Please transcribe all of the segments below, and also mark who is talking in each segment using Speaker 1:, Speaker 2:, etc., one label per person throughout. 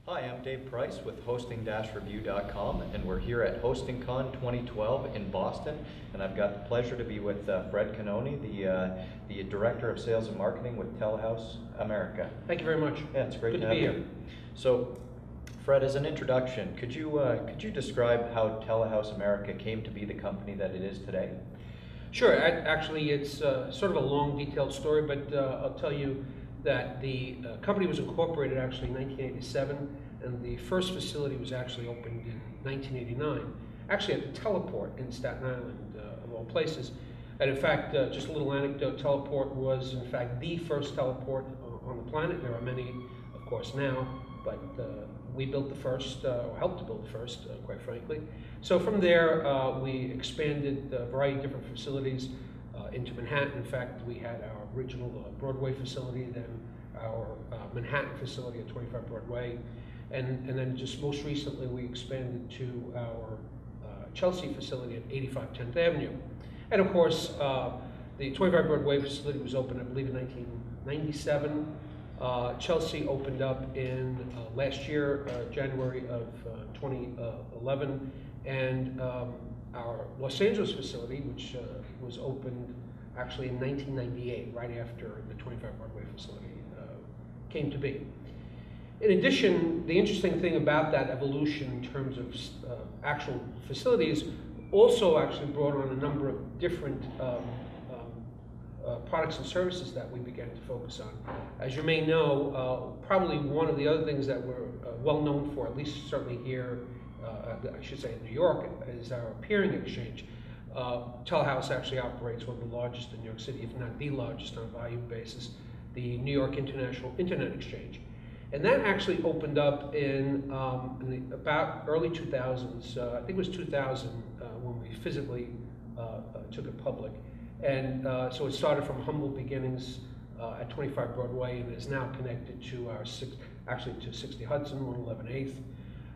Speaker 1: Hi, I'm Dave Price with hosting-review.com, and we're here at HostingCon 2012 in Boston, and I've got the pleasure to be with Fred Canoni, the Director of Sales and Marketing with TELEHOUSE America.
Speaker 2: Thank you very much.
Speaker 1: Yeah, it's great
Speaker 2: Good
Speaker 1: to
Speaker 2: be
Speaker 1: have
Speaker 2: here.
Speaker 1: you. So, Fred, as an introduction, could you describe how TELEHOUSE America came to be the company that it is today?
Speaker 2: Sure. Actually, it's sort of a long, detailed story, but I'll tell you that the company was incorporated actually in 1987, and the first facility was actually opened in 1989, actually at the Teleport in Staten Island, of all places. And in fact, just a little anecdote, Teleport was in fact the first teleport on the planet. There are many, of course, now, but we built the first, or helped to build the first, quite frankly. So from there, we expanded a variety of different facilities into Manhattan. In fact, we had our original Broadway facility, then our Manhattan facility at 25 Broadway, and then just most recently we expanded to our Chelsea facility at 85 10th Avenue. And of course, the 25 Broadway facility was opened, I believe, in 1997. Chelsea opened up in last year, January of 2011, and our Los Angeles facility, which was opened actually in 1998, right after the 25 Broadway facility came to be. In addition, the interesting thing about that evolution in terms of actual facilities also actually brought on a number of different products and services that we began to focus on. As you may know, probably one of the other things that we're well known for, at least certainly here, I should say in New York, is our peering exchange. TELEHOUSE actually operates one of the largest in New York City, if not the largest on a volume basis, the New York International Internet Exchange. And that actually opened up in the about early 2000s, I think it was 2000 when we physically took it public. And so it started from humble beginnings at 25 Broadway and is now connected to our actually to 60 Hudson, 111 8th.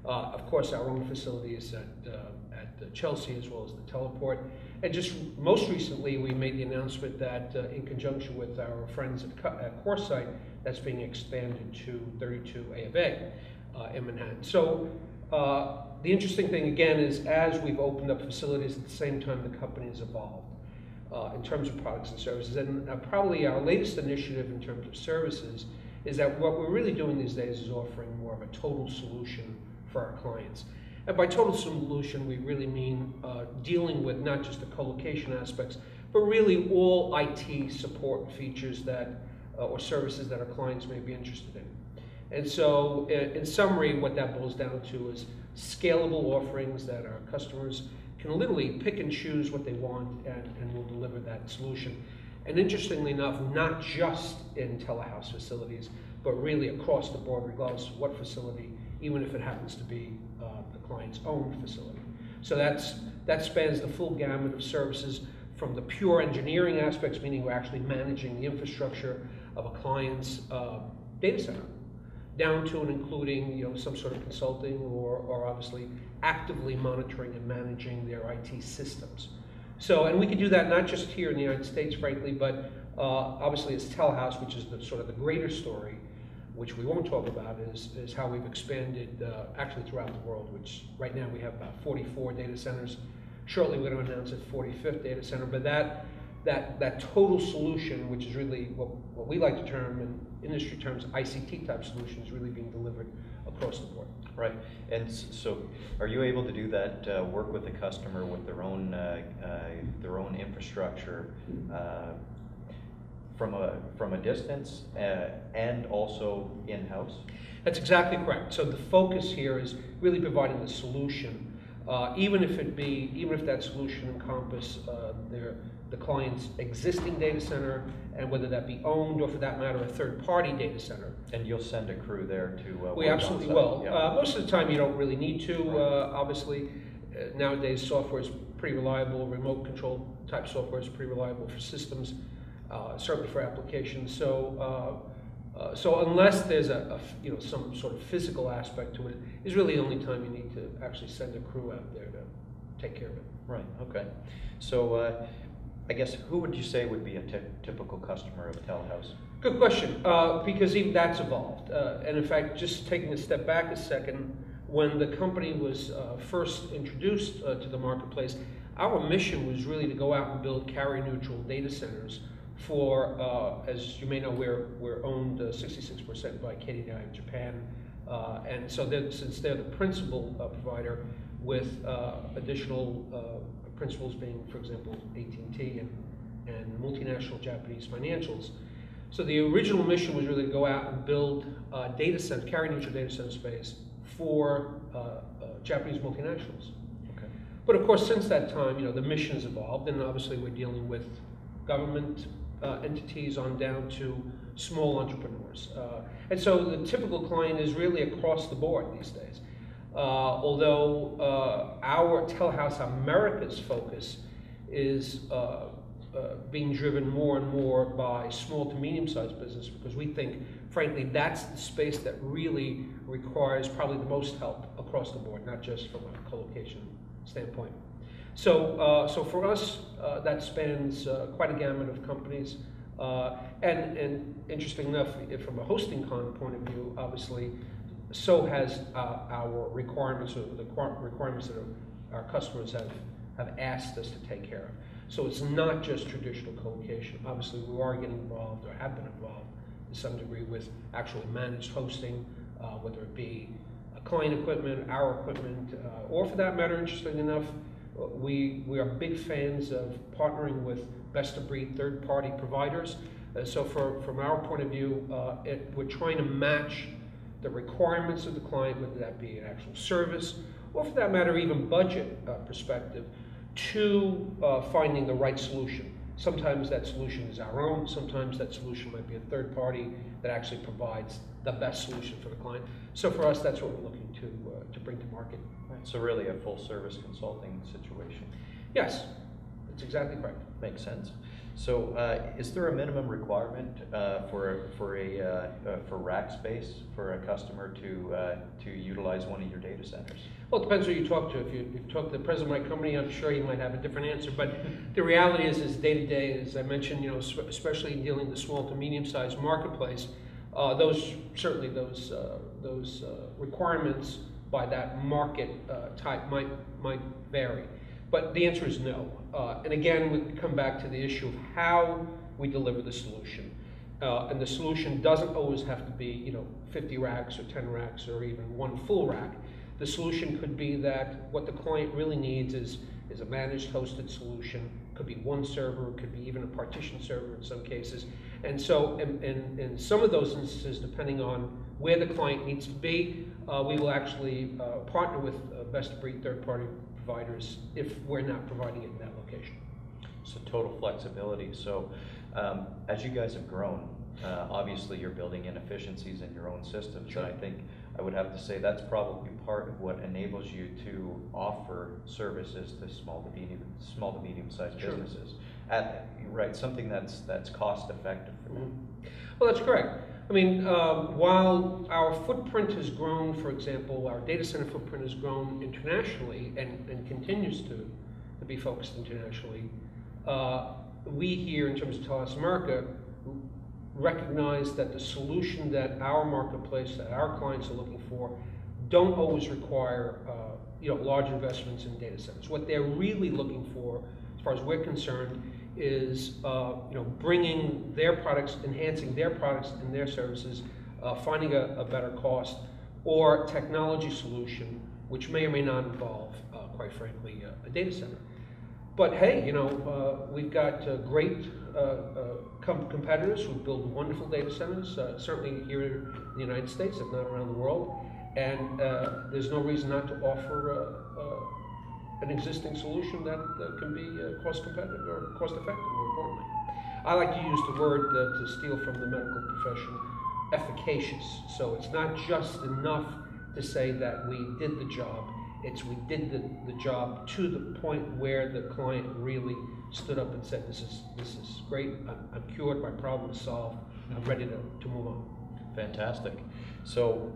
Speaker 2: Of course, our own facilities at Chelsea as well as the Teleport. And just most recently, we made the announcement that in conjunction with our friends at CoreSite, that's being expanded to 32 A of A in Manhattan. So the interesting thing again is as we've opened up facilities at the same time, the company has evolved in terms of products and services. And probably our latest initiative in terms of services is that what we're really doing these days is offering more of a total solution for our clients. And by total solution, we really mean dealing with not just the co-location aspects, but really all IT support features that, or services that our clients may be interested in. And so, in summary, what that boils down to is scalable offerings that our customers can literally pick and choose what they want, and we'll deliver that solution. And interestingly enough, not just in TELEHOUSE facilities, but really across the board, regardless of what facility, even if it happens to be the client's own facility. So that spans the full gamut of services from the pure engineering aspects, meaning we're actually managing the infrastructure of a client's data center, down to and including some sort of consulting or obviously actively monitoring and managing their IT systems. So, and we can do that not just here in the United States, frankly, but obviously it's TELEHOUSE, which is the sort of the greater story, which we won't talk about, is how we've expanded actually throughout the world, which right now we have about 44 data centers. Shortly we're going to announce a 45th data center, but that total solution, which is really what we like to term in industry terms ICT type solutions, really being delivered across the board.
Speaker 1: Right, and so are you able to do that work with the customer with their own infrastructure from a distance and also in-house?
Speaker 2: That's exactly correct. So the focus here is really providing the solution, even if that solution encompass the client's existing data center, and whether that be owned or, for that matter, a third-party data center.
Speaker 1: And you'll send a crew there to
Speaker 2: we absolutely will.
Speaker 1: Yeah.
Speaker 2: Most of the time, you don't really need to. Obviously, nowadays software is pretty reliable. Remote control type software is pretty reliable for systems, certainly for applications. So unless there's some sort of physical aspect to it, is really the only time you need to actually send a crew out there to take care of it.
Speaker 1: Right. Okay. So I guess, who would you say would be a typical customer of TeleHouse?
Speaker 2: Good question, because even that's evolved. And in fact, just taking a step back a second, when the company was first introduced to the marketplace, our mission was really to go out and build carrier-neutral data centers for, as you may know, we're owned 66% by KDDI of Japan, and so since they're the principal provider, with additional principals being, for example, AT&T and multinational Japanese financials. So the original mission was really to go out and build data center, carrier-neutral data center space for Japanese multinationals.
Speaker 1: Okay.
Speaker 2: But of course, since that time, the mission has evolved, and obviously we're dealing with government entities on down to small entrepreneurs. And so the typical client is really across the board these days. Although our Telehouse America's focus is being driven more and more by small to medium-sized business, because we think, frankly, that's the space that really requires probably the most help across the board, not just from a co-location standpoint. So for us, that spans quite a gamut of companies. And interesting enough, from a HostingCon point of view, obviously, so has our requirements, or the requirements that our customers have asked us to take care of. So it's not just traditional co-location. Obviously, we are getting involved, or have been involved to some degree, with actual managed hosting, whether it be client equipment, our equipment, or for that matter, interestingly enough, we are big fans of partnering with best-of-breed third-party providers. So from our point of view, we're trying to match the requirements of the client, whether that be an actual service, or for that matter, even budget perspective, to finding the right solution. Sometimes that solution is our own, sometimes that solution might be a third party that actually provides the best solution for the client. So for us, that's what we're looking to bring to market.
Speaker 1: Right. So really a full service consulting situation.
Speaker 2: Yes, that's exactly correct.
Speaker 1: Makes sense. So is there a minimum requirement for rack space for a customer to utilize one of your data centers?
Speaker 2: Well, it depends who you talk to. If you talk to the president of my company, I'm sure you might have a different answer. But the reality is day to day, as I mentioned, especially in dealing with the small to medium-sized marketplace, those requirements by that market type might vary. But the answer is no. And again, we come back to the issue of how we deliver the solution. And the solution doesn't always have to be, 50 racks or 10 racks or even one full rack. The solution could be that what the client really needs is a managed hosted solution. Could be one server, could be even a partition server in some cases. And so in some of those instances, depending on where the client needs to be, we will actually partner with best-of-breed third-party providers if we're not providing it in that location.
Speaker 1: So total flexibility. So as you guys have grown, obviously you're building inefficiencies in your own systems.
Speaker 2: Sure.
Speaker 1: And I think I would have to say that's probably part of what enables you to offer services to small to medium-sized
Speaker 2: Sure.
Speaker 1: businesses. Right, something that's cost effective for them.
Speaker 2: Well, that's correct. I mean, while our footprint has grown, for example, our data center footprint has grown internationally and continues to be focused internationally, we here in terms of Telehouse America recognize that the solution that our marketplace, that our clients are looking for, don't always require large investments in data centers. What they're really looking for, as far as we're concerned, is bringing their products, enhancing their products and their services, finding a better cost or technology solution, which may or may not involve, quite frankly, a data center. But hey, we've got great competitors who build wonderful data centers, certainly here in the United States, if not around the world, and there's no reason not to offer an existing solution that can be cost competitive or cost effective, more importantly. I like to use the word, to steal from the medical profession, efficacious. So it's not just enough to say that we did the job, it's we did the job to the point where the client really stood up and said, this is great, I'm cured, my problem is solved, I'm ready to move on.
Speaker 1: Fantastic. So,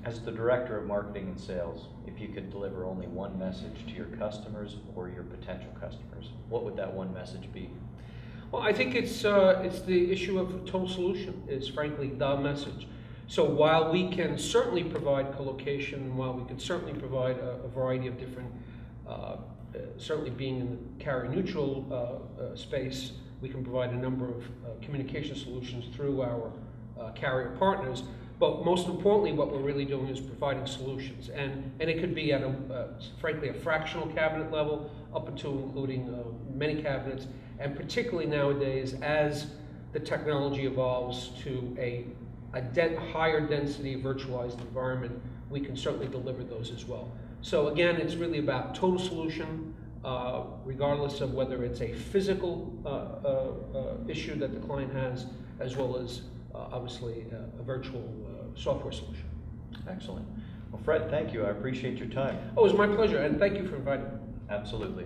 Speaker 1: as the Director of Marketing and Sales, if you could deliver only one message to your customers or your potential customers, what would that one message be?
Speaker 2: Well, I think it's the issue of total solution is frankly the message. So while we can certainly provide colocation, while we can certainly provide a variety of different, certainly being in the carrier neutral space, we can provide a number of communication solutions through our carrier partners. But most importantly, what we're really doing is providing solutions, and it could be at frankly a fractional cabinet level, up until including many cabinets, and particularly nowadays as the technology evolves to a higher density virtualized environment, we can certainly deliver those as well. So again, it's really about total solution, regardless of whether it's a physical issue that the client has, as well as obviously a virtual software solution.
Speaker 1: Excellent. Well, Fred, thank you. I appreciate your time.
Speaker 2: Oh, it was my pleasure, and thank you for inviting me.
Speaker 1: Absolutely.